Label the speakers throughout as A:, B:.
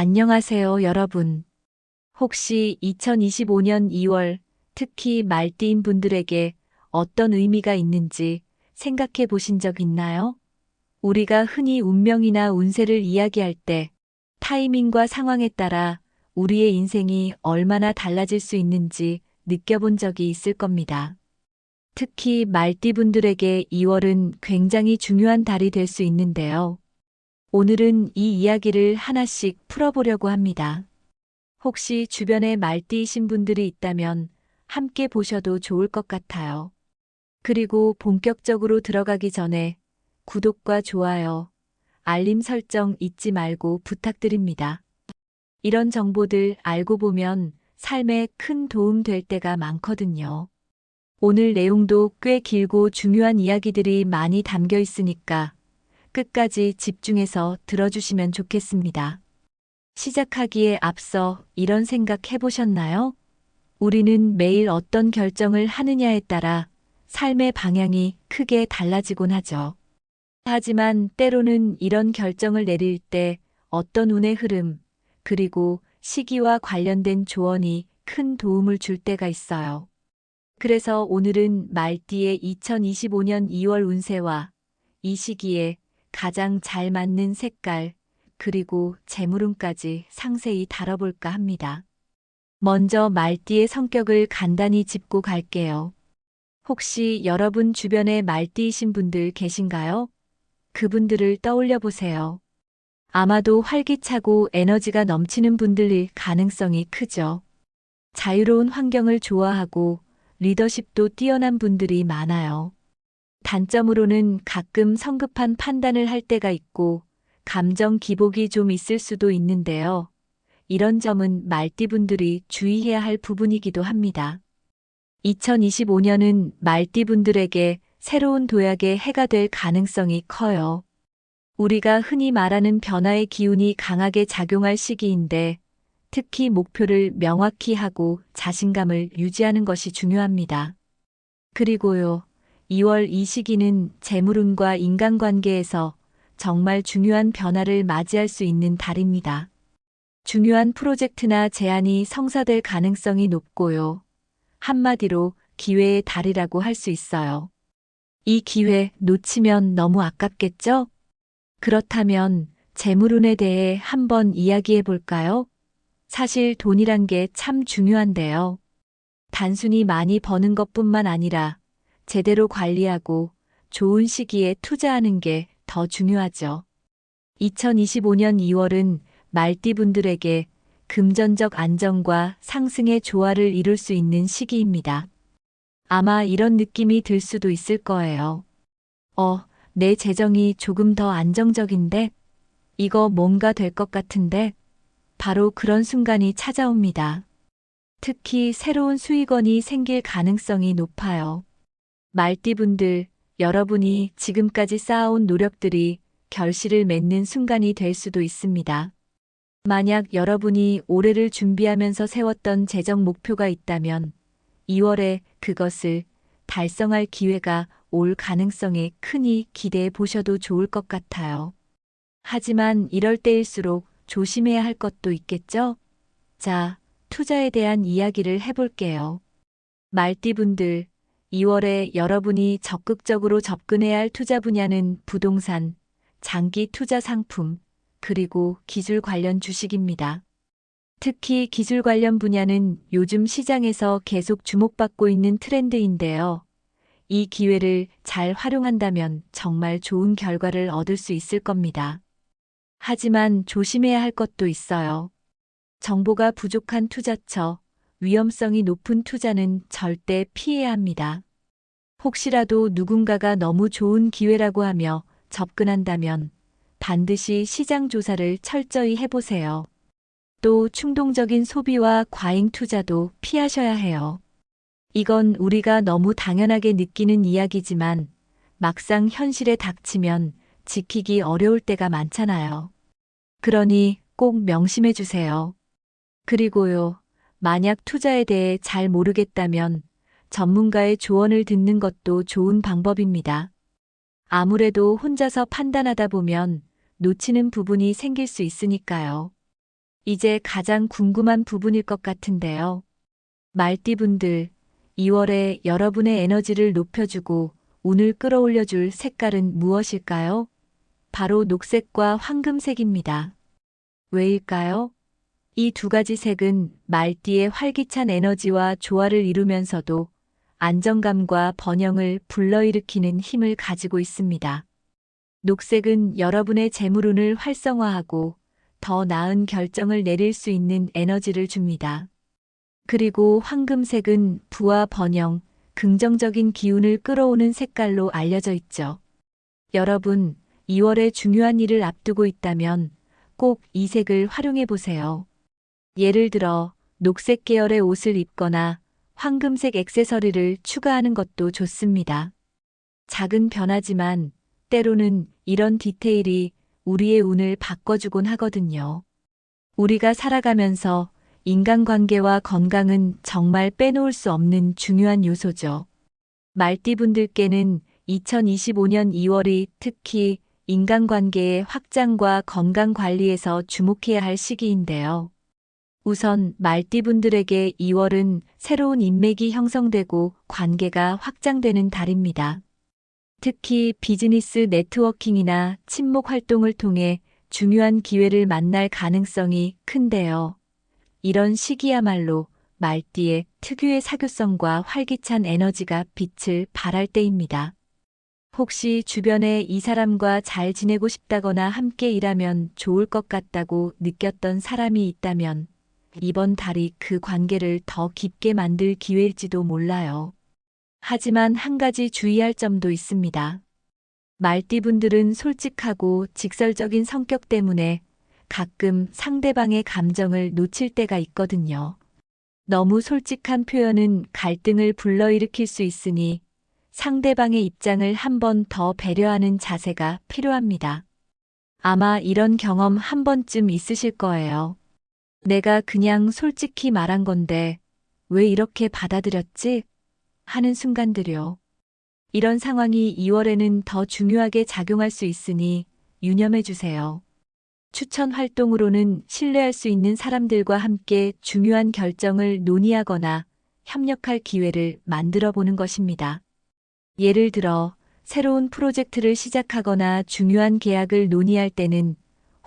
A: 안녕하세요, 여러분. 혹시 2025년 2월 특히 말띠인 분들에게 어떤 의미가 있는지 생각해 보신 적 있나요? 우리가 흔히 운명이나 운세를 이야기할 때 타이밍과 상황에 따라 우리의 인생이 얼마나 달라질 수 있는지 느껴본 적이 있을 겁니다. 특히 말띠 분들에게 2월은 굉장히 중요한 달이 될 수 있는데요. 오늘은 이 이야기를 하나씩 풀어보려고 합니다. 혹시 주변에 말띠이신 분들이 있다면 함께 보셔도 좋을 것 같아요. 그리고 본격적으로 들어가기 전에 구독과 좋아요, 알림 설정 잊지 말고 부탁드립니다. 이런 정보들 알고 보면 삶에 큰 도움 될 때가 많거든요. 오늘 내용도 꽤 길고 중요한 이야기들이 많이 담겨 있으니까 끝까지 집중해서 들어주시면 좋겠습니다. 시작하기에 앞서 이런 생각 해보셨나요? 우리는 매일 어떤 결정을 하느냐에 따라 삶의 방향이 크게 달라지곤 하죠. 하지만 때로는 이런 결정을 내릴 때 어떤 운의 흐름, 그리고 시기와 관련된 조언이 큰 도움을 줄 때가 있어요. 그래서 오늘은 말띠의 2025년 2월 운세와 이 시기에 가장 잘 맞는 색깔, 그리고 재물운까지 상세히 다뤄볼까 합니다. 먼저 말띠의 성격을 간단히 짚고 갈게요. 혹시 여러분 주변에 말띠이신 분들 계신가요? 그분들을 떠올려 보세요. 아마도 활기차고 에너지가 넘치는 분들일 가능성이 크죠. 자유로운 환경을 좋아하고 리더십도 뛰어난 분들이 많아요. 단점으로는 가끔 성급한 판단을 할 때가 있고 감정 기복이 좀 있을 수도 있는데요. 이런 점은 말띠분들이 주의해야 할 부분이기도 합니다. 2025년은 말띠분들에게 새로운 도약의 해가 될 가능성이 커요. 우리가 흔히 말하는 변화의 기운이 강하게 작용할 시기인데 특히 목표를 명확히 하고 자신감을 유지하는 것이 중요합니다. 그리고요, 2월 이 시기는 재물운과 인간관계에서 정말 중요한 변화를 맞이할 수 있는 달입니다. 중요한 프로젝트나 제안이 성사될 가능성이 높고요. 한마디로 기회의 달이라고 할 수 있어요. 이 기회 놓치면 너무 아깝겠죠? 그렇다면 재물운에 대해 한번 이야기해 볼까요? 사실 돈이란 게 참 중요한데요. 단순히 많이 버는 것뿐만 아니라 제대로 관리하고 좋은 시기에 투자하는 게 더 중요하죠. 2025년 2월은 말띠분들에게 금전적 안정과 상승의 조화를 이룰 수 있는 시기입니다. 아마 이런 느낌이 들 수도 있을 거예요. 내 재정이 조금 더 안정적인데? 이거 뭔가 될 것 같은데? 바로 그런 순간이 찾아옵니다. 특히 새로운 수익원이 생길 가능성이 높아요. 말띠분들, 여러분이 지금까지 쌓아온 노력들이 결실을 맺는 순간이 될 수도 있습니다. 만약 여러분이 올해를 준비하면서 세웠던 재정 목표가 있다면 2월에 그것을 달성할 기회가 올 가능성에 크니 기대해 보셔도 좋을 것 같아요. 하지만 이럴 때일수록 조심해야 할 것도 있겠죠? 자, 투자에 대한 이야기를 해볼게요. 말띠분들, 2월에 여러분이 적극적으로 접근해야 할 투자 분야는 부동산, 장기 투자 상품, 그리고 기술 관련 주식입니다. 특히 기술 관련 분야는 요즘 시장에서 계속 주목받고 있는 트렌드인데요. 이 기회를 잘 활용한다면 정말 좋은 결과를 얻을 수 있을 겁니다. 하지만 조심해야 할 것도 있어요. 정보가 부족한 투자처, 위험성이 높은 투자는 절대 피해야 합니다. 혹시라도 누군가가 너무 좋은 기회라고 하며 접근한다면 반드시 시장 조사를 철저히 해보세요. 또 충동적인 소비와 과잉 투자도 피하셔야 해요. 이건 우리가 너무 당연하게 느끼는 이야기지만 막상 현실에 닥치면 지키기 어려울 때가 많잖아요. 그러니 꼭 명심해 주세요. 그리고요, 만약 투자에 대해 잘 모르겠다면 전문가의 조언을 듣는 것도 좋은 방법입니다. 아무래도 혼자서 판단하다 보면 놓치는 부분이 생길 수 있으니까요. 이제 가장 궁금한 부분일 것 같은데요. 말띠분들, 2월에 여러분의 에너지를 높여주고 운을 끌어올려줄 색깔은 무엇일까요? 바로 녹색과 황금색입니다. 왜일까요? 이 두 가지 색은 말띠의 활기찬 에너지와 조화를 이루면서도 안정감과 번영을 불러일으키는 힘을 가지고 있습니다. 녹색은 여러분의 재물운을 활성화하고 더 나은 결정을 내릴 수 있는 에너지를 줍니다. 그리고 황금색은 부와 번영, 긍정적인 기운을 끌어오는 색깔로 알려져 있죠. 여러분, 2월에 중요한 일을 앞두고 있다면 꼭 이 색을 활용해 보세요. 예를 들어, 녹색 계열의 옷을 입거나 황금색 액세서리를 추가하는 것도 좋습니다. 작은 변화지만 때로는 이런 디테일이 우리의 운을 바꿔주곤 하거든요. 우리가 살아가면서 인간관계와 건강은 정말 빼놓을 수 없는 중요한 요소죠. 말띠분들께는 2025년 2월이 특히 인간관계의 확장과 건강 관리에서 주목해야 할 시기인데요. 우선 말띠분들에게 2월은 새로운 인맥이 형성되고 관계가 확장되는 달입니다. 특히 비즈니스 네트워킹이나 친목 활동을 통해 중요한 기회를 만날 가능성이 큰데요. 이런 시기야말로 말띠의 특유의 사교성과 활기찬 에너지가 빛을 발할 때입니다. 혹시 주변에 이 사람과 잘 지내고 싶다거나 함께 일하면 좋을 것 같다고 느꼈던 사람이 있다면 이번 달이 그 관계를 더 깊게 만들 기회일지도 몰라요. 하지만 한 가지 주의할 점도 있습니다. 말띠분들은 솔직하고 직설적인 성격 때문에 가끔 상대방의 감정을 놓칠 때가 있거든요. 너무 솔직한 표현은 갈등을 불러일으킬 수 있으니 상대방의 입장을 한 번 더 배려하는 자세가 필요합니다. 아마 이런 경험 한 번쯤 있으실 거예요. 내가 그냥 솔직히 말한 건데 왜 이렇게 받아들였지? 하는 순간들요. 이런 상황이 2월에는 더 중요하게 작용할 수 있으니 유념해 주세요. 추천 활동으로는 신뢰할 수 있는 사람들과 함께 중요한 결정을 논의하거나 협력할 기회를 만들어 보는 것입니다. 예를 들어, 새로운 프로젝트를 시작하거나 중요한 계약을 논의할 때는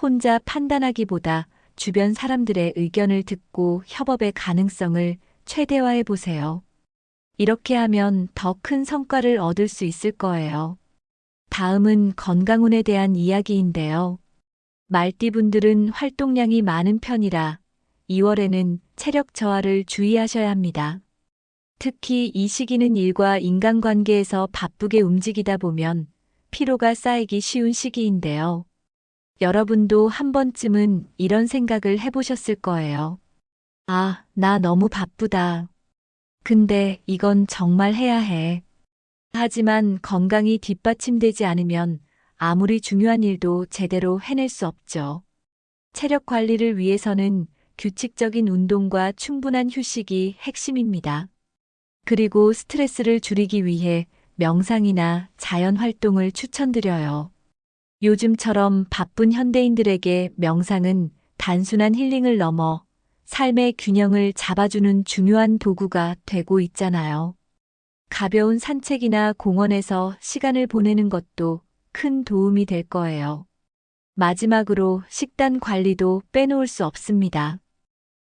A: 혼자 판단하기보다 주변 사람들의 의견을 듣고 협업의 가능성을 최대화해 보세요. 이렇게 하면 더 큰 성과를 얻을 수 있을 거예요. 다음은 건강운에 대한 이야기인데요. 말띠분들은 활동량이 많은 편이라 2월에는 체력 저하를 주의하셔야 합니다. 특히 이 시기는 일과 인간관계에서 바쁘게 움직이다 보면 피로가 쌓이기 쉬운 시기인데요. 여러분도 한 번쯤은 이런 생각을 해보셨을 거예요. 아, 나 너무 바쁘다. 근데 이건 정말 해야 해. 하지만 건강이 뒷받침되지 않으면 아무리 중요한 일도 제대로 해낼 수 없죠. 체력 관리를 위해서는 규칙적인 운동과 충분한 휴식이 핵심입니다. 그리고 스트레스를 줄이기 위해 명상이나 자연 활동을 추천드려요. 요즘처럼 바쁜 현대인들에게 명상은 단순한 힐링을 넘어 삶의 균형을 잡아주는 중요한 도구가 되고 있잖아요. 가벼운 산책이나 공원에서 시간을 보내는 것도 큰 도움이 될 거예요. 마지막으로 식단 관리도 빼놓을 수 없습니다.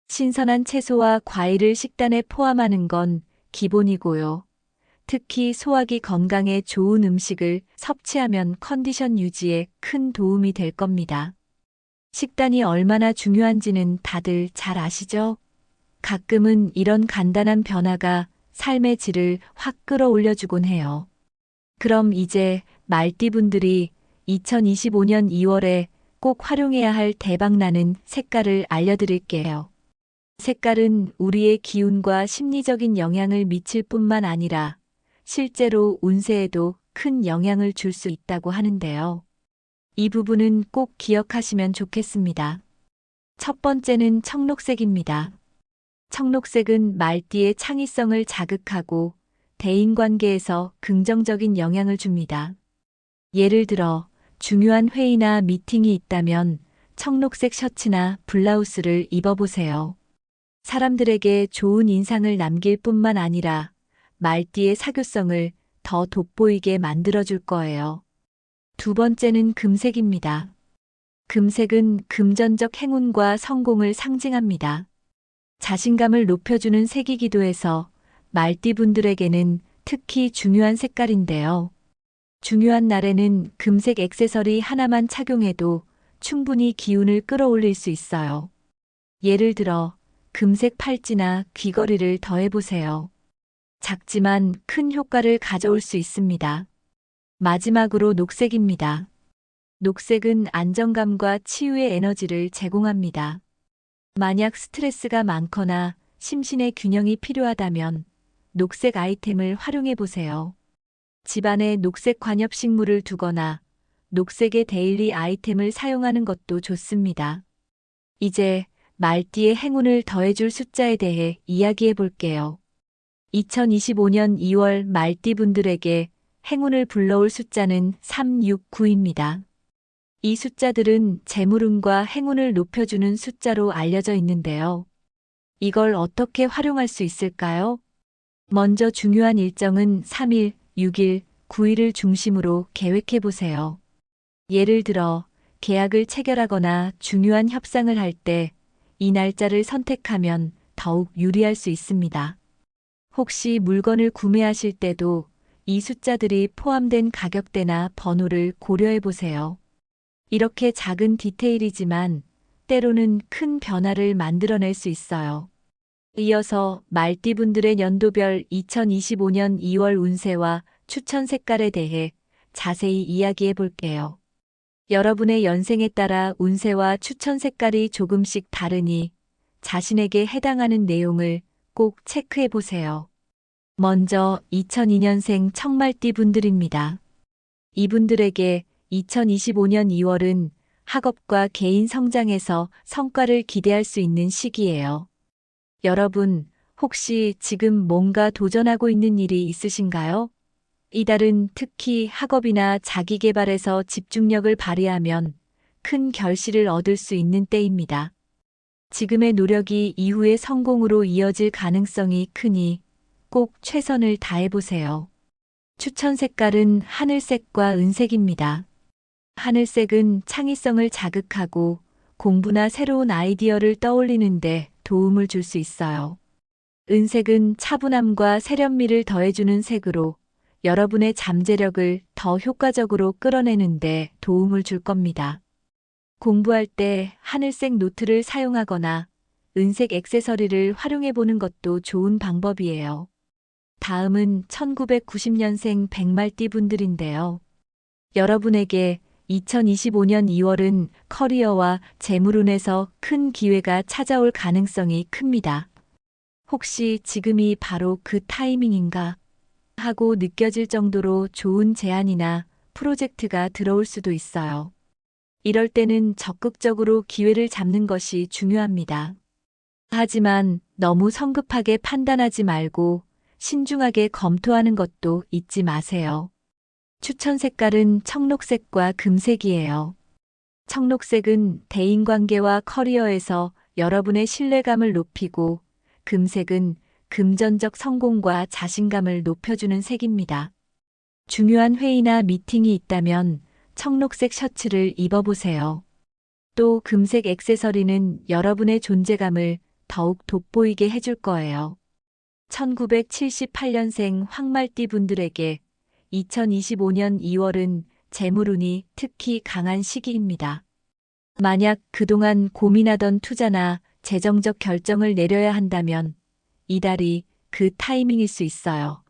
A: 신선한 채소와 과일을 식단에 포함하는 건 기본이고요. 특히 소화기 건강에 좋은 음식을 섭취하면 컨디션 유지에 큰 도움이 될 겁니다. 식단이 얼마나 중요한지는 다들 잘 아시죠? 가끔은 이런 간단한 변화가 삶의 질을 확 끌어올려주곤 해요. 그럼 이제 말띠분들이 2025년 2월에 꼭 활용해야 할 대박나는 색깔을 알려드릴게요. 색깔은 우리의 기운과 심리적인 영향을 미칠 뿐만 아니라 실제로 운세에도 큰 영향을 줄 수 있다고 하는데요. 이 부분은 꼭 기억하시면 좋겠습니다. 첫 번째는 청록색입니다. 청록색은 말띠의 창의성을 자극하고 대인관계에서 긍정적인 영향을 줍니다. 예를 들어 중요한 회의나 미팅이 있다면 청록색 셔츠나 블라우스를 입어보세요. 사람들에게 좋은 인상을 남길 뿐만 아니라 말띠의 사교성을 더 돋보이게 만들어줄 거예요. 두 번째는 금색입니다. 금색은 금전적 행운과 성공을 상징합니다. 자신감을 높여주는 색이기도 해서 말띠분들에게는 특히 중요한 색깔인데요. 중요한 날에는 금색 액세서리 하나만 착용해도 충분히 기운을 끌어올릴 수 있어요. 예를 들어 금색 팔찌나 귀걸이를 더해보세요. 작지만 큰 효과를 가져올 수 있습니다. 마지막으로 녹색입니다. 녹색은 안정감과 치유의 에너지를 제공합니다. 만약 스트레스가 많거나 심신의 균형이 필요하다면 녹색 아이템을 활용해 보세요. 집안에 녹색 관엽식물을 두거나 녹색의 데일리 아이템을 사용하는 것도 좋습니다. 이제 말띠의 행운을 더해줄 숫자에 대해 이야기해 볼게요. 2025년 2월 말띠분들에게 행운을 불러올 숫자는 369입니다. 이 숫자들은 재물운과 행운을 높여주는 숫자로 알려져 있는데요. 이걸 어떻게 활용할 수 있을까요? 먼저 중요한 일정은 3일, 6일, 9일을 중심으로 계획해 보세요. 예를 들어 계약을 체결하거나 중요한 협상을 할 때 이 날짜를 선택하면 더욱 유리할 수 있습니다. 혹시 물건을 구매하실 때도 이 숫자들이 포함된 가격대나 번호를 고려해 보세요. 이렇게 작은 디테일이지만 때로는 큰 변화를 만들어낼 수 있어요. 이어서 말띠분들의 연도별 2025년 2월 운세와 추천 색깔에 대해 자세히 이야기해 볼게요. 여러분의 연생에 따라 운세와 추천 색깔이 조금씩 다르니 자신에게 해당하는 내용을 꼭 체크해 보세요. 먼저 2002년생 청말띠 분들입니다. 이분들에게 2025년 2월은 학업과 개인 성장에서 성과를 기대할 수 있는 시기예요. 여러분, 혹시 지금 뭔가 도전하고 있는 일이 있으신가요? 이달은 특히 학업이나 자기계발에서 집중력을 발휘하면 큰 결실을 얻을 수 있는 때입니다. 지금의 노력이 이후의 성공으로 이어질 가능성이 크니 꼭 최선을 다해보세요. 추천 색깔은 하늘색과 은색입니다. 하늘색은 창의성을 자극하고 공부나 새로운 아이디어를 떠올리는데 도움을 줄 수 있어요. 은색은 차분함과 세련미를 더해주는 색으로 여러분의 잠재력을 더 효과적으로 끌어내는데 도움을 줄 겁니다. 공부할 때 하늘색 노트를 사용하거나 은색 액세서리를 활용해 보는 것도 좋은 방법이에요. 다음은 1990년생 백말띠 분들인데요. 여러분에게 2025년 2월은 커리어와 재물운에서 큰 기회가 찾아올 가능성이 큽니다. 혹시 지금이 바로 그 타이밍인가 하고 느껴질 정도로 좋은 제안이나 프로젝트가 들어올 수도 있어요. 이럴 때는 적극적으로 기회를 잡는 것이 중요합니다. 하지만 너무 성급하게 판단하지 말고 신중하게 검토하는 것도 잊지 마세요. 추천 색깔은 청록색과 금색이에요. 청록색은 대인관계와 커리어에서 여러분의 신뢰감을 높이고 금색은 금전적 성공과 자신감을 높여주는 색입니다. 중요한 회의나 미팅이 있다면 청록색 셔츠를 입어보세요. 또 금색 액세서리는 여러분의 존재감을 더욱 돋보이게 해줄 거예요. 1978년생 황말띠 분들에게 2025년 2월은 재물운이 특히 강한 시기입니다. 만약 그동안 고민하던 투자나 재정적 결정을 내려야 한다면 이달이 그 타이밍일 수 있어요.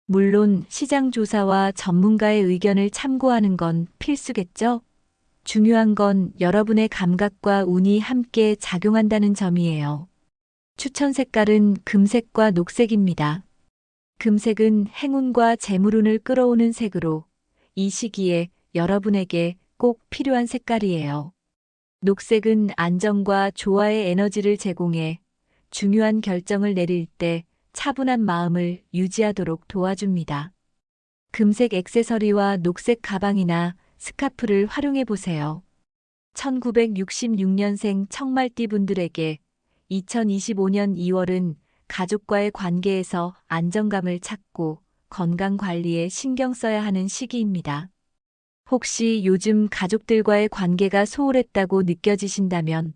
A: 물론 시장 조사와 전문가의 의견을 참고하는 건 필수겠죠? 중요한 건 여러분의 감각과 운이 함께 작용한다는 점이에요. 추천 색깔은 금색과 녹색입니다. 금색은 행운과 재물운을 끌어오는 색으로 이 시기에 여러분에게 꼭 필요한 색깔이에요. 녹색은 안정과 조화의 에너지를 제공해 중요한 결정을 내릴 때 차분한 마음을 유지하도록 도와줍니다. 금색 액세서리와 녹색 가방이나 스카프를 활용해 보세요. 1966년생 청말띠 분들에게 2025년 2월은 가족과의 관계에서 안정감을 찾고 건강 관리에 신경 써야 하는 시기입니다. 혹시 요즘 가족들과의 관계가 소홀했다고 느껴지신다면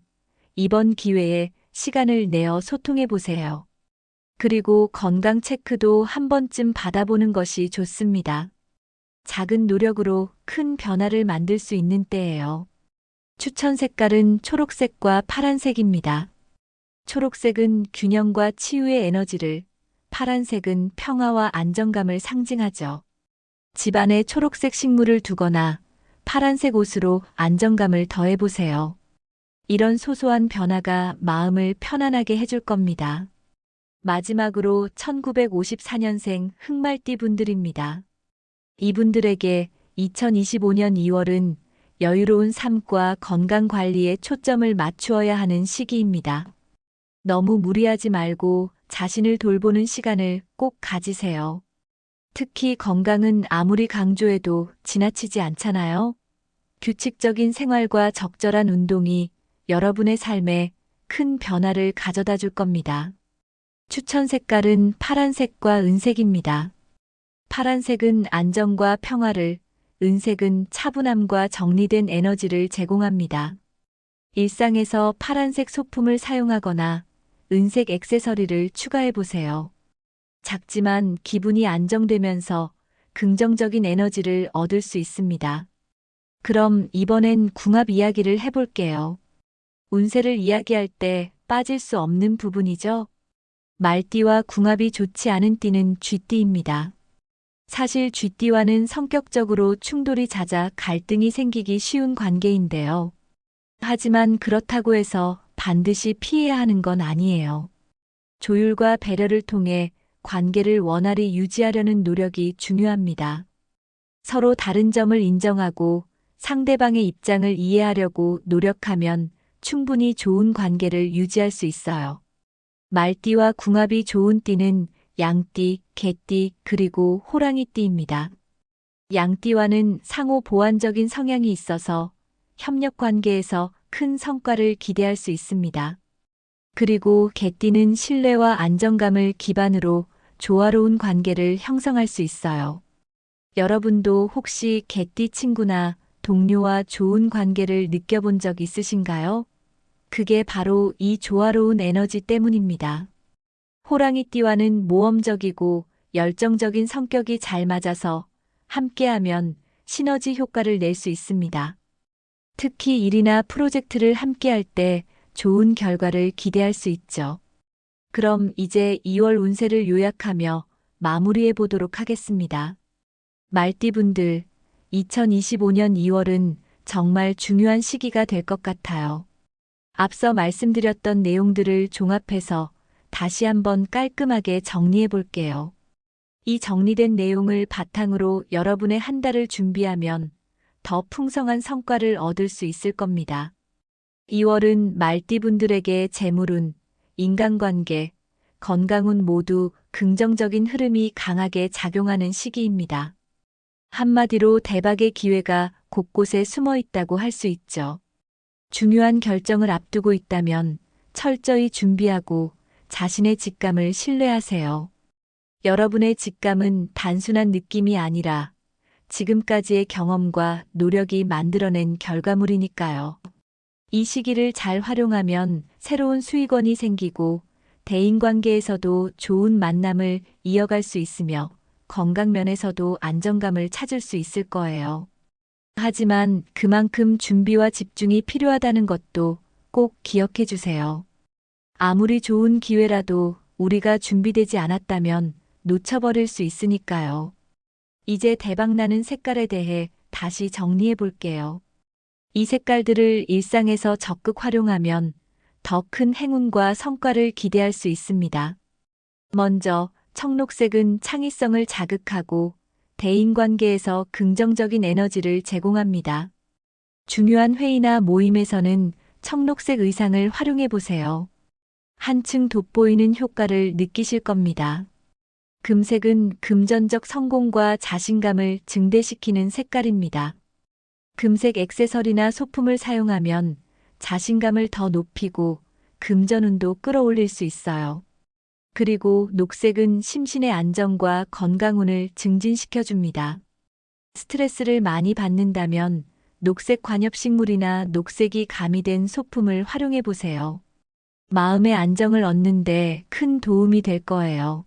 A: 이번 기회에 시간을 내어 소통해 보세요. 그리고 건강 체크도 한 번쯤 받아보는 것이 좋습니다. 작은 노력으로 큰 변화를 만들 수 있는 때예요. 추천 색깔은 초록색과 파란색입니다. 초록색은 균형과 치유의 에너지를, 파란색은 평화와 안정감을 상징하죠. 집안에 초록색 식물을 두거나 파란색 옷으로 안정감을 더해보세요. 이런 소소한 변화가 마음을 편안하게 해줄 겁니다. 마지막으로 1954년생 흑말띠 분들입니다. 이분들에게 2025년 2월은 여유로운 삶과 건강 관리에 초점을 맞추어야 하는 시기입니다. 너무 무리하지 말고 자신을 돌보는 시간을 꼭 가지세요. 특히 건강은 아무리 강조해도 지나치지 않잖아요. 규칙적인 생활과 적절한 운동이 여러분의 삶에 큰 변화를 가져다 줄 겁니다. 추천 색깔은 파란색과 은색입니다. 파란색은 안정과 평화를, 은색은 차분함과 정리된 에너지를 제공합니다. 일상에서 파란색 소품을 사용하거나 은색 액세서리를 추가해 보세요. 작지만 기분이 안정되면서 긍정적인 에너지를 얻을 수 있습니다. 그럼 이번엔 궁합 이야기를 해볼게요. 운세를 이야기할 때 빠질 수 없는 부분이죠. 말띠와 궁합이 좋지 않은 띠는 쥐띠입니다. 사실 쥐띠와는 성격적으로 충돌이 잦아 갈등이 생기기 쉬운 관계인데요. 하지만 그렇다고 해서 반드시 피해야 하는 건 아니에요. 조율과 배려를 통해 관계를 원활히 유지하려는 노력이 중요합니다. 서로 다른 점을 인정하고 상대방의 입장을 이해하려고 노력하면 충분히 좋은 관계를 유지할 수 있어요. 말띠와 궁합이 좋은 띠는 양띠, 개띠, 그리고 호랑이띠입니다. 양띠와는 상호 보완적인 성향이 있어서 협력 관계에서 큰 성과를 기대할 수 있습니다. 그리고 개띠는 신뢰와 안정감을 기반으로 조화로운 관계를 형성할 수 있어요. 여러분도 혹시 개띠 친구나 동료와 좋은 관계를 느껴본 적 있으신가요? 그게 바로 이 조화로운 에너지 때문입니다. 호랑이띠와는 모험적이고 열정적인 성격이 잘 맞아서 함께하면 시너지 효과를 낼 수 있습니다. 특히 일이나 프로젝트를 함께할 때 좋은 결과를 기대할 수 있죠. 그럼 이제 2월 운세를 요약하며 마무리해 보도록 하겠습니다. 말띠분들, 2025년 2월은 정말 중요한 시기가 될 것 같아요. 앞서 말씀드렸던 내용들을 종합해서 다시 한번 깔끔하게 정리해 볼게요. 이 정리된 내용을 바탕으로 여러분의 한 달을 준비하면 더 풍성한 성과를 얻을 수 있을 겁니다. 2월은 말띠분들에게 재물운, 인간관계, 건강운 모두 긍정적인 흐름이 강하게 작용하는 시기입니다. 한마디로 대박의 기회가 곳곳에 숨어 있다고 할 수 있죠. 중요한 결정을 앞두고 있다면 철저히 준비하고 자신의 직감을 신뢰하세요. 여러분의 직감은 단순한 느낌이 아니라 지금까지의 경험과 노력이 만들어낸 결과물이니까요. 이 시기를 잘 활용하면 새로운 수익원이 생기고 대인관계에서도 좋은 만남을 이어갈 수 있으며 건강면에서도 안정감을 찾을 수 있을 거예요. 하지만 그만큼 준비와 집중이 필요하다는 것도 꼭 기억해 주세요. 아무리 좋은 기회라도 우리가 준비되지 않았다면 놓쳐버릴 수 있으니까요. 이제 대박나는 색깔에 대해 다시 정리해 볼게요. 이 색깔들을 일상에서 적극 활용하면 더 큰 행운과 성과를 기대할 수 있습니다. 먼저 청록색은 창의성을 자극하고 대인관계에서 긍정적인 에너지를 제공합니다. 중요한 회의나 모임에서는 청록색 의상을 활용해 보세요. 한층 돋보이는 효과를 느끼실 겁니다. 금색은 금전적 성공과 자신감을 증대시키는 색깔입니다. 금색 액세서리나 소품을 사용하면 자신감을 더 높이고 금전운도 끌어올릴 수 있어요. 그리고 녹색은 심신의 안정과 건강운을 증진시켜 줍니다. 스트레스를 많이 받는다면 녹색 관엽식물이나 녹색이 가미된 소품을 활용해 보세요. 마음의 안정을 얻는데 큰 도움이 될 거예요.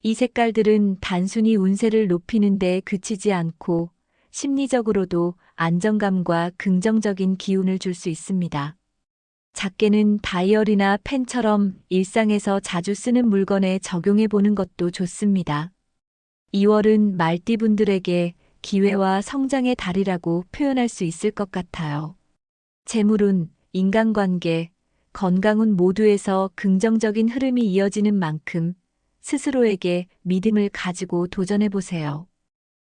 A: 이 색깔들은 단순히 운세를 높이는 데 그치지 않고 심리적으로도 안정감과 긍정적인 기운을 줄 수 있습니다. 작게는 다이어리나 펜처럼 일상에서 자주 쓰는 물건에 적용해 보는 것도 좋습니다. 2월은 말띠분들에게 기회와 성장의 달이라고 표현할 수 있을 것 같아요. 재물운, 인간관계, 건강운 모두에서 긍정적인 흐름이 이어지는 만큼 스스로에게 믿음을 가지고 도전해 보세요.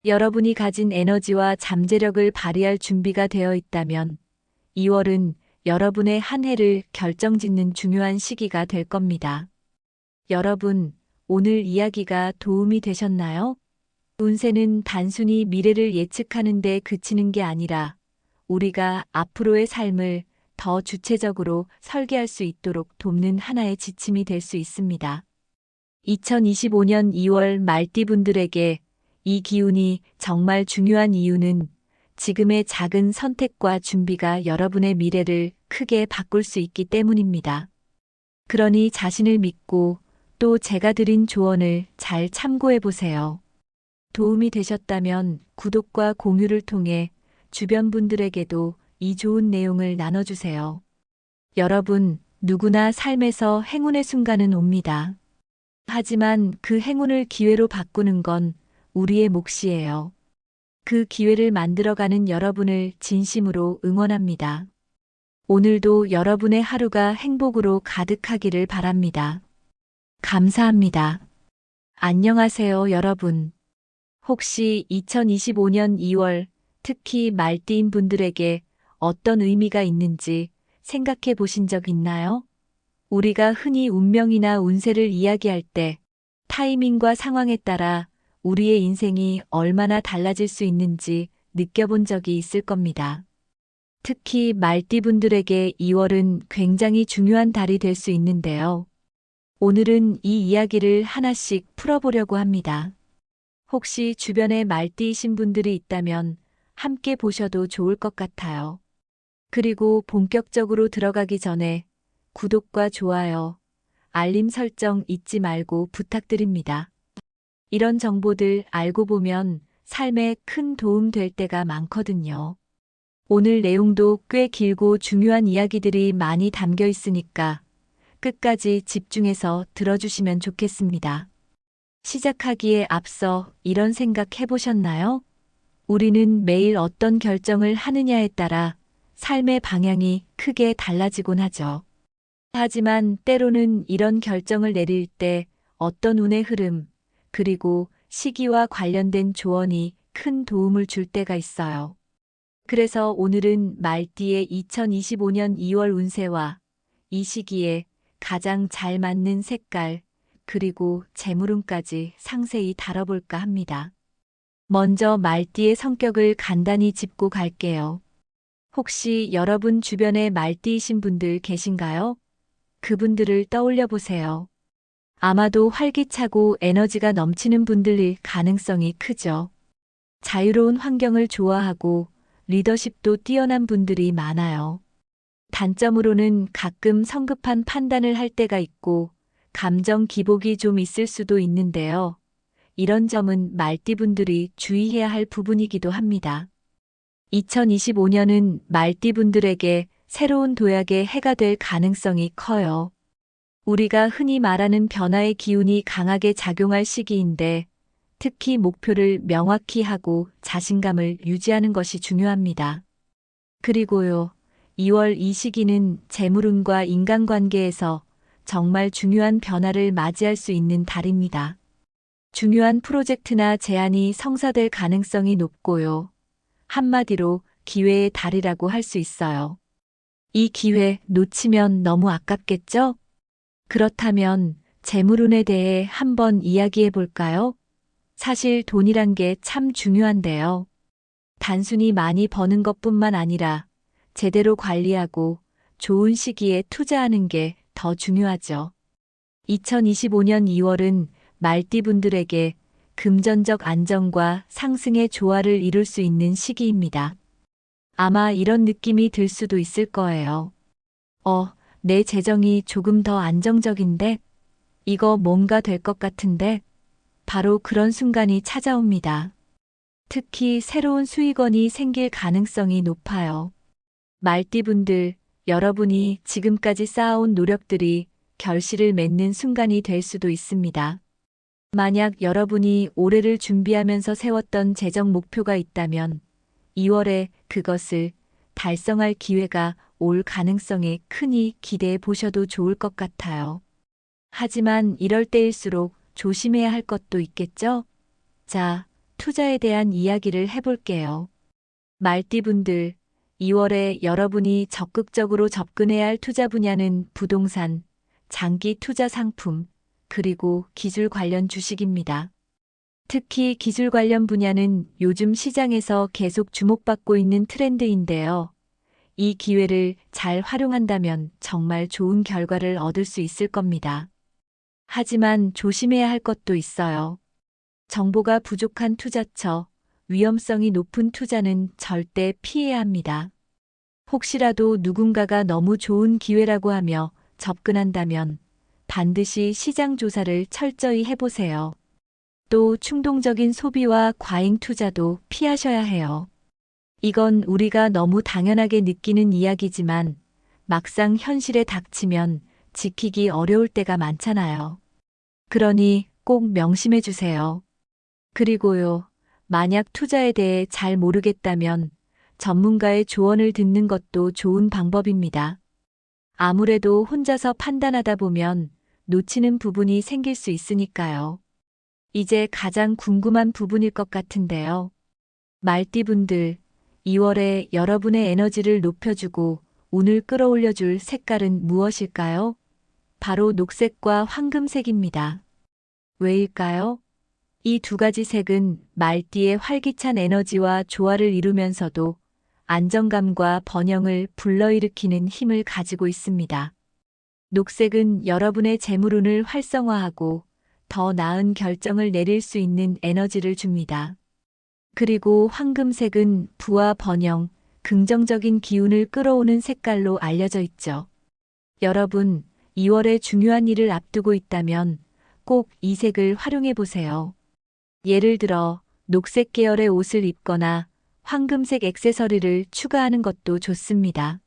A: 여러분이 가진 에너지와 잠재력을 발휘할 준비가 되어 있다면 2월은 여러분의 한 해를 결정짓는 중요한 시기가 될 겁니다. 여러분, 오늘 이야기가 도움이 되셨나요? 운세는 단순히 미래를 예측하는 데 그치는 게 아니라 우리가 앞으로의 삶을 더 주체적으로 설계할 수 있도록 돕는 하나의 지침이 될 수 있습니다. 2025년 2월 말띠분들에게 이 기운이 정말 중요한 이유는 지금의 작은 선택과 준비가 여러분의 미래를 크게 바꿀 수 있기 때문입니다. 그러니 자신을 믿고 또 제가 드린 조언을 잘 참고해 보세요. 도움이 되셨다면 구독과 공유를 통해 주변 분들에게도 이 좋은 내용을 나눠주세요. 여러분, 누구나 삶에서 행운의 순간은 옵니다. 하지만 그 행운을 기회로 바꾸는 건 우리의 몫이에요. 그 기회를 만들어가는 여러분을 진심으로 응원합니다. 오늘도 여러분의 하루가 행복으로 가득하기를 바랍니다. 감사합니다. 안녕하세요, 여러분. 혹시 2025년 2월 특히 말띠인 분들에게 어떤 의미가 있는지 생각해 보신 적 있나요? 우리가 흔히 운명이나 운세를 이야기할 때 타이밍과 상황에 따라 우리의 인생이 얼마나 달라질 수 있는지 느껴본 적이 있을 겁니다. 특히 말띠분들에게 2월은 굉장히 중요한 달이 될 수 있는데요. 오늘은 이 이야기를 하나씩 풀어보려고 합니다. 혹시 주변에 말띠이신 분들이 있다면 함께 보셔도 좋을 것 같아요. 그리고 본격적으로 들어가기 전에 구독과 좋아요, 알림 설정 잊지 말고 부탁드립니다. 이런 정보들 알고 보면 삶에 큰 도움 될 때가 많거든요. 오늘 내용도 꽤 길고 중요한 이야기들이 많이 담겨 있으니까 끝까지 집중해서 들어주시면 좋겠습니다. 시작하기에 앞서 이런 생각 해보셨나요? 우리는 매일 어떤 결정을 하느냐에 따라 삶의 방향이 크게 달라지곤 하죠. 하지만 때로는 이런 결정을 내릴 때 어떤 운의 흐름, 그리고 시기와 관련된 조언이 큰 도움을 줄 때가 있어요. 그래서 오늘은 말띠의 2025년 2월 운세와 이 시기에 가장 잘 맞는 색깔, 그리고 재물운까지 상세히 다뤄볼까 합니다. 먼저 말띠의 성격을 간단히 짚고 갈게요. 혹시 여러분 주변에 말띠이신 분들 계신가요? 그분들을 떠올려 보세요. 아마도 활기차고 에너지가 넘치는 분들일 가능성이 크죠. 자유로운 환경을 좋아하고 리더십도 뛰어난 분들이 많아요. 단점으로는 가끔 성급한 판단을 할 때가 있고 감정 기복이 좀 있을 수도 있는데요. 이런 점은 말띠분들이 주의해야 할 부분이기도 합니다. 2025년은 말띠분들에게 새로운 도약의 해가 될 가능성이 커요. 우리가 흔히 말하는 변화의 기운이 강하게 작용할 시기인데 특히 목표를 명확히 하고 자신감을 유지하는 것이 중요합니다. 그리고요, 2월 이 시기는 재물운과 인간관계에서 정말 중요한 변화를 맞이할 수 있는 달입니다. 중요한 프로젝트나 제안이 성사될 가능성이 높고요. 한마디로 기회의 달이라고 할 수 있어요. 이 기회 놓치면 너무 아깝겠죠? 그렇다면 재물운에 대해 한번 이야기해 볼까요? 사실 돈이란 게 참 중요한데요. 단순히 많이 버는 것뿐만 아니라 제대로 관리하고 좋은 시기에 투자하는 게 더 중요하죠. 2025년 2월은 말띠분들에게 금전적 안정과 상승의 조화를 이룰 수 있는 시기입니다. 아마 이런 느낌이 들 수도 있을 거예요. 내 재정이 조금 더 안정적인데? 이거 뭔가 될 것 같은데? 바로 그런 순간이 찾아옵니다. 특히 새로운 수익원이 생길 가능성이 높아요. 말띠분들, 여러분이 지금까지 쌓아온 노력들이 결실을 맺는 순간이 될 수도 있습니다. 만약 여러분이 올해를 준비하면서 세웠던 재정 목표가 있다면 2월에 그것을 달성할 기회가 올 가능성에 크니 기대해 보셔도 좋을 것 같아요. 하지만 이럴 때일수록 조심해야 할 것도 있겠죠? 자, 투자에 대한 이야기를 해볼게요. 말띠분들, 2월에 여러분이 적극적으로 접근해야 할 투자 분야는 부동산, 장기 투자 상품, 그리고 기술 관련 주식입니다. 특히 기술 관련 분야는 요즘 시장에서 계속 주목받고 있는 트렌드인데요. 이 기회를 잘 활용한다면 정말 좋은 결과를 얻을 수 있을 겁니다. 하지만 조심해야 할 것도 있어요. 정보가 부족한 투자처, 위험성이 높은 투자는 절대 피해야 합니다. 혹시라도 누군가가 너무 좋은 기회라고 하며 접근한다면 반드시 시장 조사를 철저히 해보세요. 또 충동적인 소비와 과잉 투자도 피하셔야 해요. 이건 우리가 너무 당연하게 느끼는 이야기지만 막상 현실에 닥치면 지키기 어려울 때가 많잖아요. 그러니 꼭 명심해 주세요. 그리고요, 만약 투자에 대해 잘 모르겠다면 전문가의 조언을 듣는 것도 좋은 방법입니다. 아무래도 혼자서 판단하다 보면 놓치는 부분이 생길 수 있으니까요. 이제 가장 궁금한 부분일 것 같은데요. 말띠분들, 2월에 여러분의 에너지를 높여주고 운을 끌어올려줄 색깔은 무엇일까요? 바로 녹색과 황금색입니다. 왜일까요? 이 두 가지 색은 말띠의 활기찬 에너지와 조화를 이루면서도 안정감과 번영을 불러일으키는 힘을 가지고 있습니다. 녹색은 여러분의 재물운을 활성화하고 더 나은 결정을 내릴 수 있는 에너지를 줍니다. 그리고 황금색은 부와 번영, 긍정적인 기운을 끌어오는 색깔로 알려져 있죠. 여러분, 2월에 중요한 일을 앞두고 있다면 꼭 이 색을 활용해 보세요. 예를 들어, 녹색 계열의 옷을 입거나 황금색 액세서리를 추가하는 것도 좋습니다.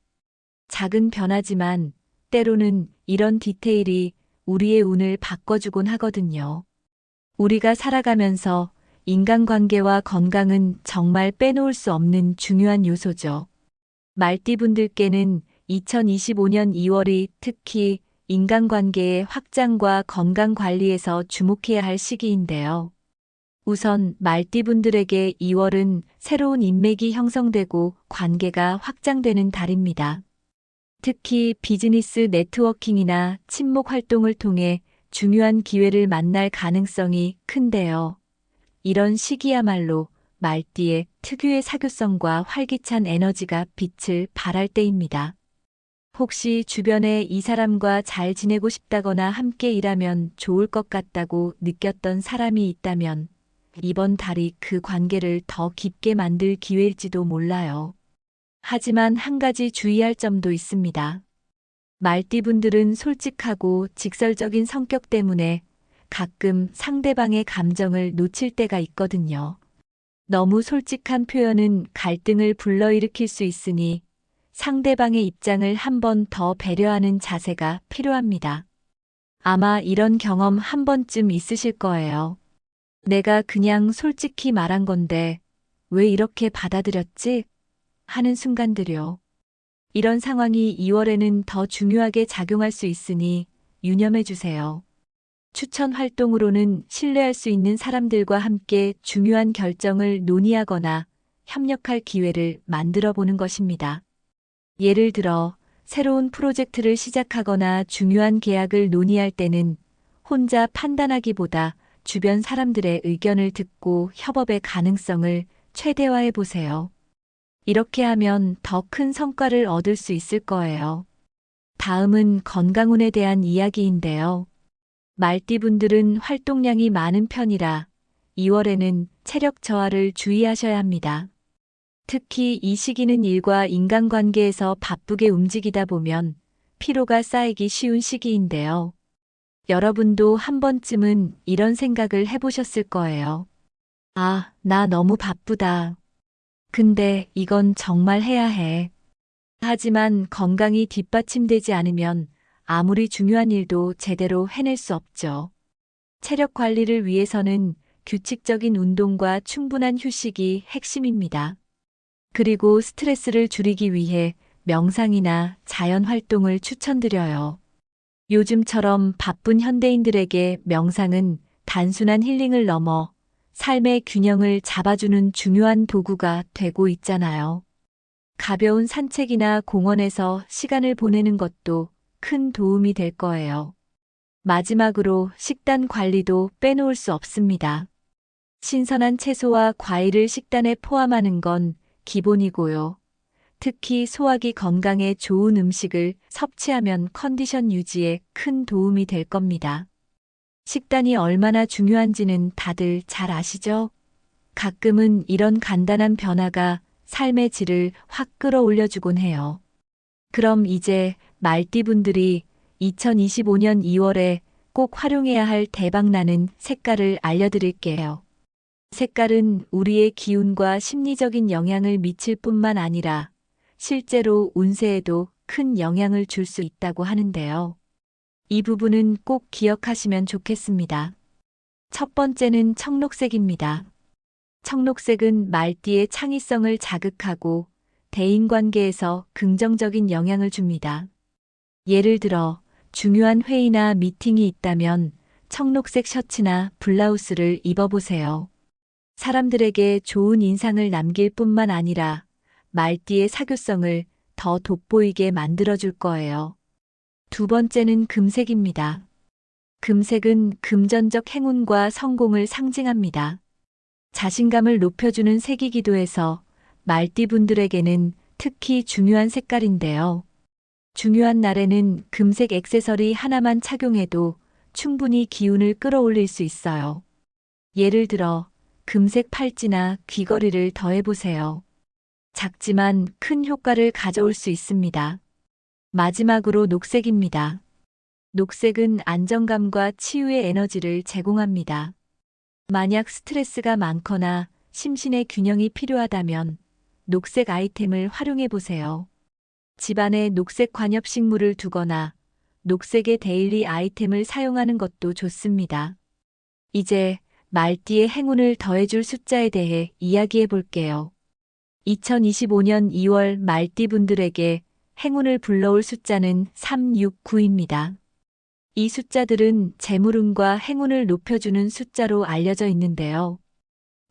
A: 작은 변화지만 때로는 이런 디테일이 우리의 운을 바꿔주곤 하거든요. 우리가 살아가면서 인간관계와 건강은 정말 빼놓을 수 없는 중요한 요소죠. 말띠분들께는 2025년 2월이 특히 인간관계의 확장과 건강 관리에서 주목해야 할 시기인데요. 우선 말띠분들에게 2월은 새로운 인맥이 형성되고 관계가 확장되는 달입니다. 특히 비즈니스 네트워킹이나 친목 활동을 통해 중요한 기회를 만날 가능성이 큰데요. 이런 시기야말로 말띠의 특유의 사교성과 활기찬 에너지가 빛을 발할 때입니다. 혹시 주변에 이 사람과 잘 지내고 싶다거나 함께 일하면 좋을 것 같다고 느꼈던 사람이 있다면 이번 달이 그 관계를 더 깊게 만들 기회일지도 몰라요. 하지만 한 가지 주의할 점도 있습니다. 말띠분들은 솔직하고 직설적인 성격 때문에 가끔 상대방의 감정을 놓칠 때가 있거든요. 너무 솔직한 표현은 갈등을 불러일으킬 수 있으니 상대방의 입장을 한 번 더 배려하는 자세가 필요합니다. 아마 이런 경험 한 번쯤 있으실 거예요. 내가 그냥 솔직히 말한 건데 왜 이렇게 받아들였지? 하는 순간들요. 이런 상황이 2월에는 더 중요하게 작용할 수 있으니 유념해 주세요. 추천 활동으로는 신뢰할 수 있는 사람들과 함께 중요한 결정을 논의하거나 협력할 기회를 만들어 보는 것입니다. 예를 들어 새로운 프로젝트를 시작하거나 중요한 계약을 논의할 때는 혼자 판단하기보다 주변 사람들의 의견을 듣고 협업의 가능성을 최대화해 보세요. 이렇게 하면 더 큰 성과를 얻을 수 있을 거예요. 다음은 건강운에 대한 이야기인데요. 말띠분들은 활동량이 많은 편이라 2월에는 체력 저하를 주의하셔야 합니다. 특히 이 시기는 일과 인간관계에서 바쁘게 움직이다 보면 피로가 쌓이기 쉬운 시기인데요. 여러분도 한 번쯤은 이런 생각을 해보셨을 거예요. 아, 나 너무 바쁘다. 근데 이건 정말 해야 해. 하지만 건강이 뒷받침되지 않으면 아무리 중요한 일도 제대로 해낼 수 없죠. 체력 관리를 위해서는 규칙적인 운동과 충분한 휴식이 핵심입니다. 그리고 스트레스를 줄이기 위해 명상이나 자연 활동을 추천드려요. 요즘처럼 바쁜 현대인들에게 명상은 단순한 힐링을 넘어 삶의 균형을 잡아주는 중요한 도구가 되고 있잖아요. 가벼운 산책이나 공원에서 시간을 보내는 것도 큰 도움이 될 거예요. 마지막으로 식단 관리도 빼놓을 수 없습니다. 신선한 채소와 과일을 식단에 포함하는 건 기본이고요. 특히 소화기 건강에 좋은 음식을 섭취하면 컨디션 유지에 큰 도움이 될 겁니다. 식단이 얼마나 중요한지는 다들 잘 아시죠? 가끔은 이런 간단한 변화가 삶의 질을 확 끌어올려주곤 해요. 그럼 이제 말띠분들이 2025년 2월에 꼭 활용해야 할 대박나는 색깔을 알려드릴게요. 색깔은 우리의 기운과 심리적인 영향을 미칠 뿐만 아니라 실제로 운세에도 큰 영향을 줄 수 있다고 하는데요. 이 부분은 꼭 기억하시면 좋겠습니다. 첫 번째는 청록색입니다. 청록색은 말띠의 창의성을 자극하고 대인관계에서 긍정적인 영향을 줍니다. 예를 들어 중요한 회의나 미팅이 있다면 청록색 셔츠나 블라우스를 입어보세요. 사람들에게 좋은 인상을 남길 뿐만 아니라 말띠의 사교성을 더 돋보이게 만들어줄 거예요. 두 번째는 금색입니다. 금색은 금전적 행운과 성공을 상징합니다. 자신감을 높여주는 색이기도 해서 말띠분들에게는 특히 중요한 색깔인데요. 중요한 날에는 금색 액세서리 하나만 착용해도 충분히 기운을 끌어올릴 수 있어요. 예를 들어 금색 팔찌나 귀걸이를 더해보세요. 작지만 큰 효과를 가져올 수 있습니다. 마지막으로 녹색입니다. 녹색은 안정감과 치유의 에너지를 제공합니다. 만약 스트레스가 많거나 심신의 균형이 필요하다면 녹색 아이템을 활용해 보세요. 집안에 녹색 관엽식물을 두거나 녹색의 데일리 아이템을 사용하는 것도 좋습니다. 이제 말띠의 행운을 더해줄 숫자에 대해 이야기해 볼게요. 2025년 2월 말띠분들에게 행운을 불러올 숫자는 369입니다. 이 숫자들은 재물운과 행운을 높여주는 숫자로 알려져 있는데요.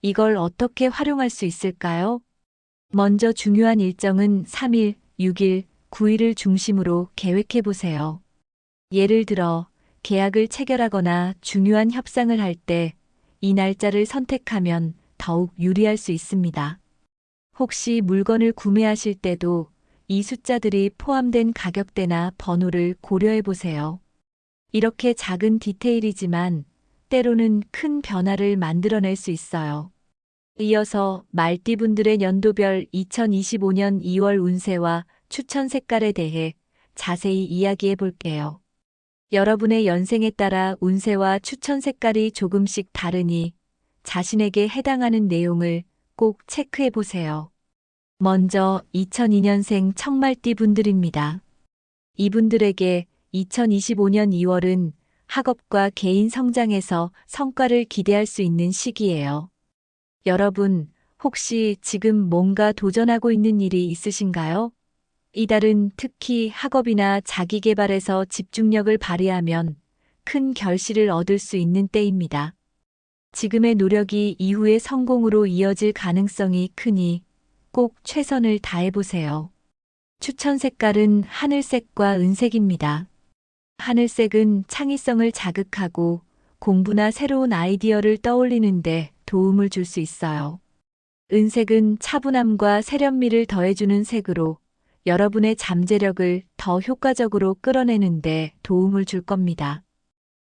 A: 이걸 어떻게 활용할 수 있을까요? 먼저 중요한 일정은 3일, 6일, 9일을 중심으로 계획해 보세요. 예를 들어 계약을 체결하거나 중요한 협상을 할 때 이 날짜를 선택하면 더욱 유리할 수 있습니다. 혹시 물건을 구매하실 때도 이 숫자들이 포함된 가격대나 번호를 고려해 보세요. 이렇게 작은 디테일이지만 때로는 큰 변화를 만들어낼 수 있어요. 이어서 말띠분들의 연도별 2025년 2월 운세와 추천 색깔에 대해 자세히 이야기해 볼게요. 여러분의 연생에 따라 운세와 추천 색깔이 조금씩 다르니 자신에게 해당하는 내용을 꼭 체크해 보세요. 먼저 2002년생 청말띠 분들입니다. 이분들에게 2025년 2월은 학업과 개인 성장에서 성과를 기대할 수 있는 시기예요. 여러분, 혹시 지금 뭔가 도전하고 있는 일이 있으신가요? 이달은 특히 학업이나 자기계발에서 집중력을 발휘하면 큰 결실을 얻을 수 있는 때입니다. 지금의 노력이 이후의 성공으로 이어질 가능성이 크니 꼭 최선을 다해보세요. 추천 색깔은 하늘색과 은색입니다. 하늘색은 창의성을 자극하고 공부나 새로운 아이디어를 떠올리는데 도움을 줄 수 있어요. 은색은 차분함과 세련미를 더해주는 색으로 여러분의 잠재력을 더 효과적으로 끌어내는데 도움을 줄 겁니다.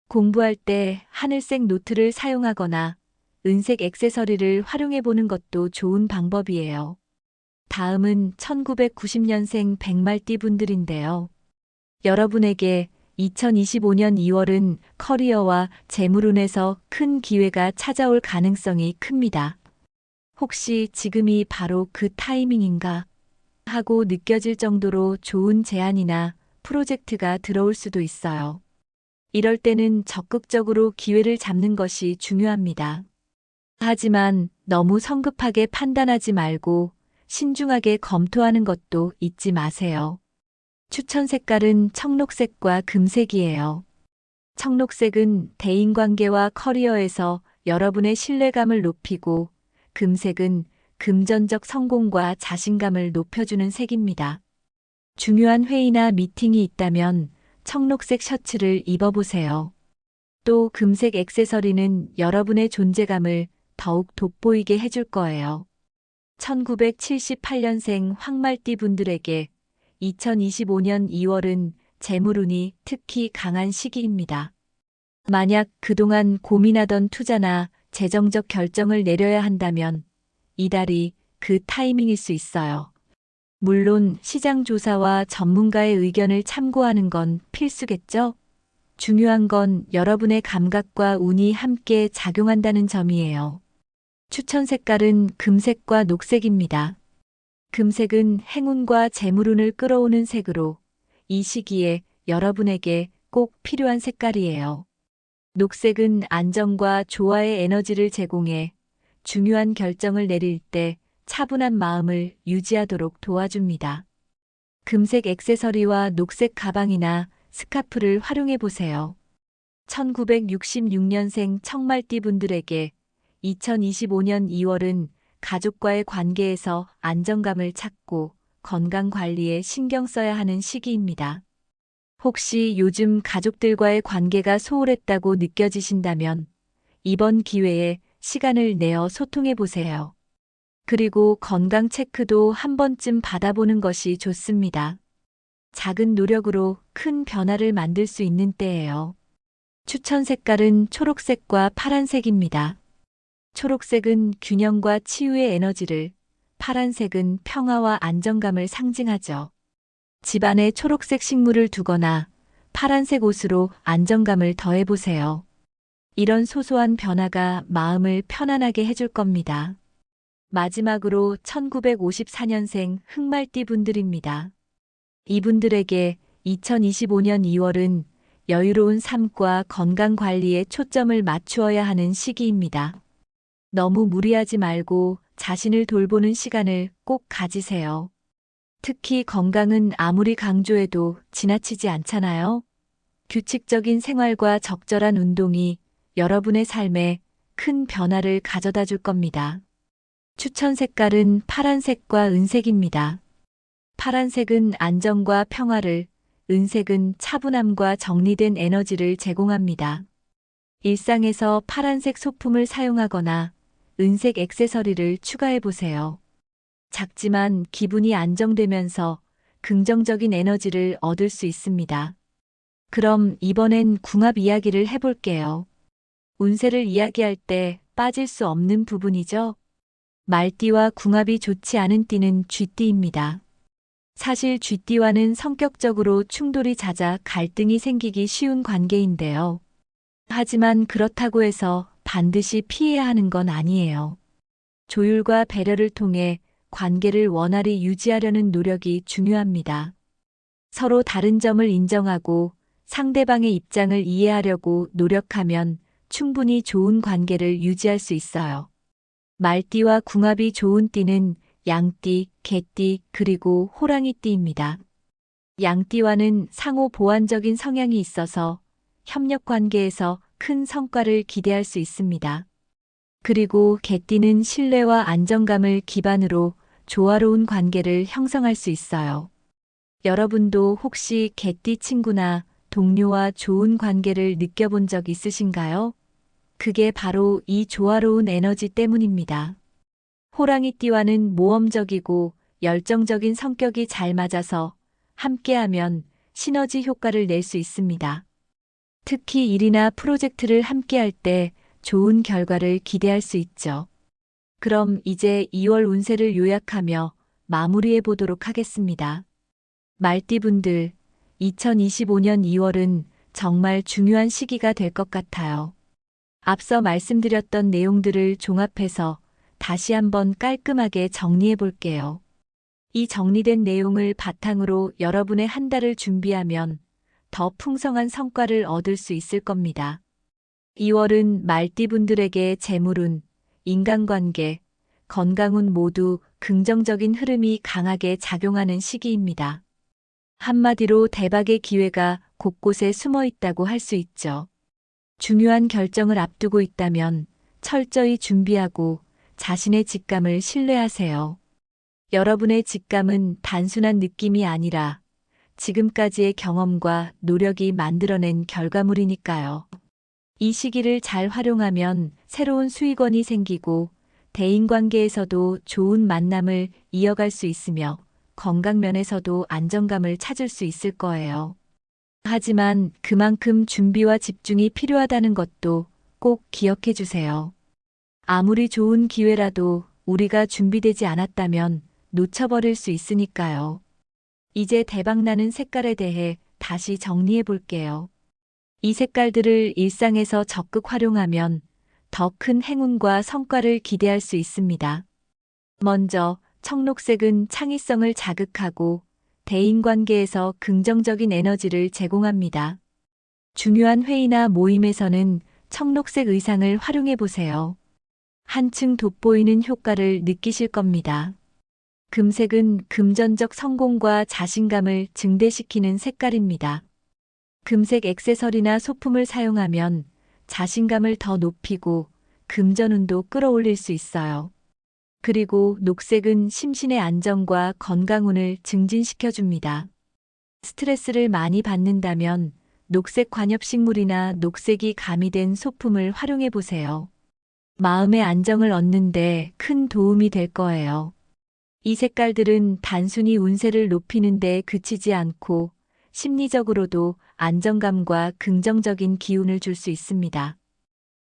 A: 공부할 때 하늘색 노트를 사용하거나 은색 액세서리를 활용해 보는 것도 좋은 방법이에요. 다음은 1990년생 백말띠 분들인데요. 여러분에게 2025년 2월은 커리어와 재물운에서 큰 기회가 찾아올 가능성이 큽니다. 혹시 지금이 바로 그 타이밍인가 하고 느껴질 정도로 좋은 제안이나 프로젝트가 들어올 수도 있어요. 이럴 때는 적극적으로 기회를 잡는 것이 중요합니다. 하지만 너무 성급하게 판단하지 말고 신중하게 검토하는 것도 잊지 마세요. 추천 색깔은 청록색과 금색이에요. 청록색은 대인관계와 커리어에서 여러분의 신뢰감을 높이고, 금색은 금전적 성공과 자신감을 높여주는 색입니다. 중요한 회의나 미팅이 있다면 청록색 셔츠를 입어보세요. 또 금색 액세서리는 여러분의 존재감을 더욱 돋보이게 해줄 거예요. 1978년생 황말띠 분들에게 2025년 2월은 재물운이 특히 강한 시기입니다. 만약 그동안 고민하던 투자나 재정적 결정을 내려야 한다면 이달이 그 타이밍일 수 있어요. 물론 시장 조사와 전문가의 의견을 참고하는 건 필수겠죠? 중요한 건 여러분의 감각과 운이 함께 작용한다는 점이에요. 추천 색깔은 금색과 녹색입니다. 금색은 행운과 재물운을 끌어오는 색으로 이 시기에 여러분에게 꼭 필요한 색깔이에요. 녹색은 안정과 조화의 에너지를 제공해 중요한 결정을 내릴 때 차분한 마음을 유지하도록 도와줍니다. 금색 액세서리와 녹색 가방이나 스카프를 활용해 보세요. 1966년생 청말띠 분들에게 2025년 2월은 가족과의 관계에서 안정감을 찾고 건강 관리에 신경 써야 하는 시기입니다. 혹시 요즘 가족들과의 관계가 소홀했다고 느껴지신다면 이번 기회에 시간을 내어 소통해 보세요. 그리고 건강 체크도 한 번쯤 받아보는 것이 좋습니다. 작은 노력으로 큰 변화를 만들 수 있는 때예요. 추천 색깔은 초록색과 파란색입니다. 초록색은 균형과 치유의 에너지를, 파란색은 평화와 안정감을 상징하죠. 집안에 초록색 식물을 두거나 파란색 옷으로 안정감을 더해보세요. 이런 소소한 변화가 마음을 편안하게 해줄 겁니다. 마지막으로 1954년생 흑말띠 분들입니다. 이분들에게 2025년 2월은 여유로운 삶과 건강 관리에 초점을 맞추어야 하는 시기입니다. 너무 무리하지 말고 자신을 돌보는 시간을 꼭 가지세요. 특히 건강은 아무리 강조해도 지나치지 않잖아요. 규칙적인 생활과 적절한 운동이 여러분의 삶에 큰 변화를 가져다 줄 겁니다. 추천 색깔은 파란색과 은색입니다. 파란색은 안정과 평화를, 은색은 차분함과 정리된 에너지를 제공합니다. 일상에서 파란색 소품을 사용하거나 은색 액세서리를 추가해 보세요. 작지만 기분이 안정되면서 긍정적인 에너지를 얻을 수 있습니다. 그럼 이번엔 궁합 이야기를 해볼게요. 운세를 이야기할 때 빠질 수 없는 부분이죠. 말띠와 궁합이 좋지 않은 띠는 쥐띠입니다. 사실 쥐띠와는 성격적으로 충돌이 잦아 갈등이 생기기 쉬운 관계인데요. 하지만 그렇다고 해서 반드시 피해야 하는 건 아니에요. 조율과 배려를 통해 관계를 원활히 유지하려는 노력이 중요합니다. 서로 다른 점을 인정하고 상대방의 입장을 이해하려고 노력하면 충분히 좋은 관계를 유지할 수 있어요. 말띠와 궁합이 좋은 띠는 양띠, 개띠, 그리고 호랑이띠입니다. 양띠와는 상호 보완적인 성향이 있어서 협력 관계에서 큰 성과를 기대할 수 있습니다. 그리고 개띠는 신뢰와 안정감을 기반으로 조화로운 관계를 형성할 수 있어요. 여러분도 혹시 개띠 친구나 동료와 좋은 관계를 느껴본 적 있으신가요? 그게 바로 이 조화로운 에너지 때문입니다. 호랑이띠와는 모험적이고 열정적인 성격이 잘 맞아서 함께하면 시너지 효과를 낼 수 있습니다. 특히 일이나 프로젝트를 함께할 때 좋은 결과를 기대할 수 있죠. 그럼 이제 2월 운세를 요약하며 마무리해 보도록 하겠습니다. 말띠분들, 2025년 2월은 정말 중요한 시기가 될 것 같아요. 앞서 말씀드렸던 내용들을 종합해서 다시 한번 깔끔하게 정리해 볼게요. 이 정리된 내용을 바탕으로 여러분의 한 달을 준비하면 더 풍성한 성과를 얻을 수 있을 겁니다. 2월은 말띠분들에게 재물운, 인간관계, 건강운 모두 긍정적인 흐름이 강하게 작용하는 시기입니다. 한마디로 대박의 기회가 곳곳에 숨어 있다고 할 수 있죠. 중요한 결정을 앞두고 있다면 철저히 준비하고 자신의 직감을 신뢰하세요. 여러분의 직감은 단순한 느낌이 아니라 지금까지의 경험과 노력이 만들어낸 결과물이니까요. 이 시기를 잘 활용하면 새로운 수익원이 생기고 대인관계에서도 좋은 만남을 이어갈 수 있으며 건강면에서도 안정감을 찾을 수 있을 거예요. 하지만 그만큼 준비와 집중이 필요하다는 것도 꼭 기억해 주세요. 아무리 좋은 기회라도 우리가 준비되지 않았다면 놓쳐버릴 수 있으니까요. 이제 대박나는 색깔에 대해 다시 정리해 볼게요. 이 색깔들을 일상에서 적극 활용하면 더 큰 행운과 성과를 기대할 수 있습니다. 먼저 청록색은 창의성을 자극하고 대인관계에서 긍정적인 에너지를 제공합니다. 중요한 회의나 모임에서는 청록색 의상을 활용해 보세요. 한층 돋보이는 효과를 느끼실 겁니다. 금색은 금전적 성공과 자신감을 증대시키는 색깔입니다. 금색 액세서리나 소품을 사용하면 자신감을 더 높이고 금전운도 끌어올릴 수 있어요. 그리고 녹색은 심신의 안정과 건강운을 증진시켜 줍니다. 스트레스를 많이 받는다면 녹색 관엽식물이나 녹색이 가미된 소품을 활용해 보세요. 마음의 안정을 얻는데 큰 도움이 될 거예요. 이 색깔들은 단순히 운세를 높이는 데 그치지 않고 심리적으로도 안정감과 긍정적인 기운을 줄 수 있습니다.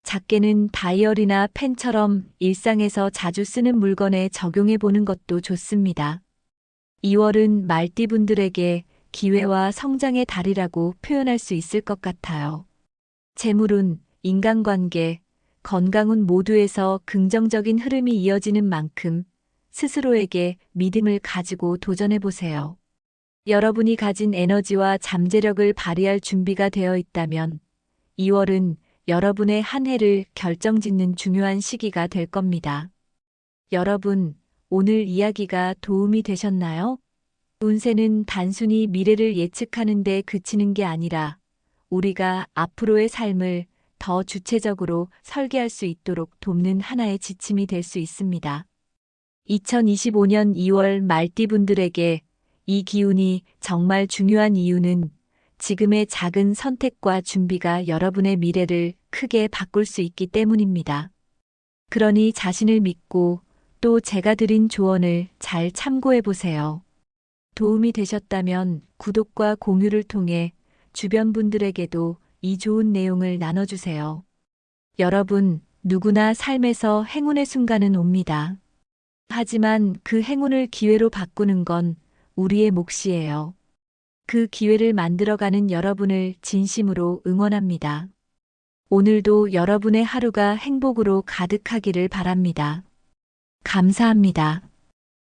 A: 작게는 다이어리나 펜처럼 일상에서 자주 쓰는 물건에 적용해 보는 것도 좋습니다. 2월은 말띠분들에게 기회와 성장의 달이라고 표현할 수 있을 것 같아요. 재물운, 인간관계, 건강운 모두에서 긍정적인 흐름이 이어지는 만큼 스스로에게 믿음을 가지고 도전해 보세요. 여러분이 가진 에너지와 잠재력을 발휘할 준비가 되어 있다면 2월은 여러분의 한 해를 결정짓는 중요한 시기가 될 겁니다. 여러분, 오늘 이야기가 도움이 되셨나요? 운세는 단순히 미래를 예측하는 데 그치는 게 아니라 우리가 앞으로의 삶을 더 주체적으로 설계할 수 있도록 돕는 하나의 지침이 될 수 있습니다. 2025년 2월 말띠분들에게 이 기운이 정말 중요한 이유는 지금의 작은 선택과 준비가 여러분의 미래를 크게 바꿀 수 있기 때문입니다. 그러니 자신을 믿고 또 제가 드린 조언을 잘 참고해 보세요. 도움이 되셨다면 구독과 공유를 통해 주변 분들에게도 이 좋은 내용을 나눠주세요. 여러분, 누구나 삶에서 행운의 순간은 옵니다. 하지만 그 행운을 기회로 바꾸는 건 우리의 몫이에요. 그 기회를 만들어가는 여러분을 진심으로 응원합니다. 오늘도 여러분의 하루가 행복으로 가득하기를 바랍니다. 감사합니다.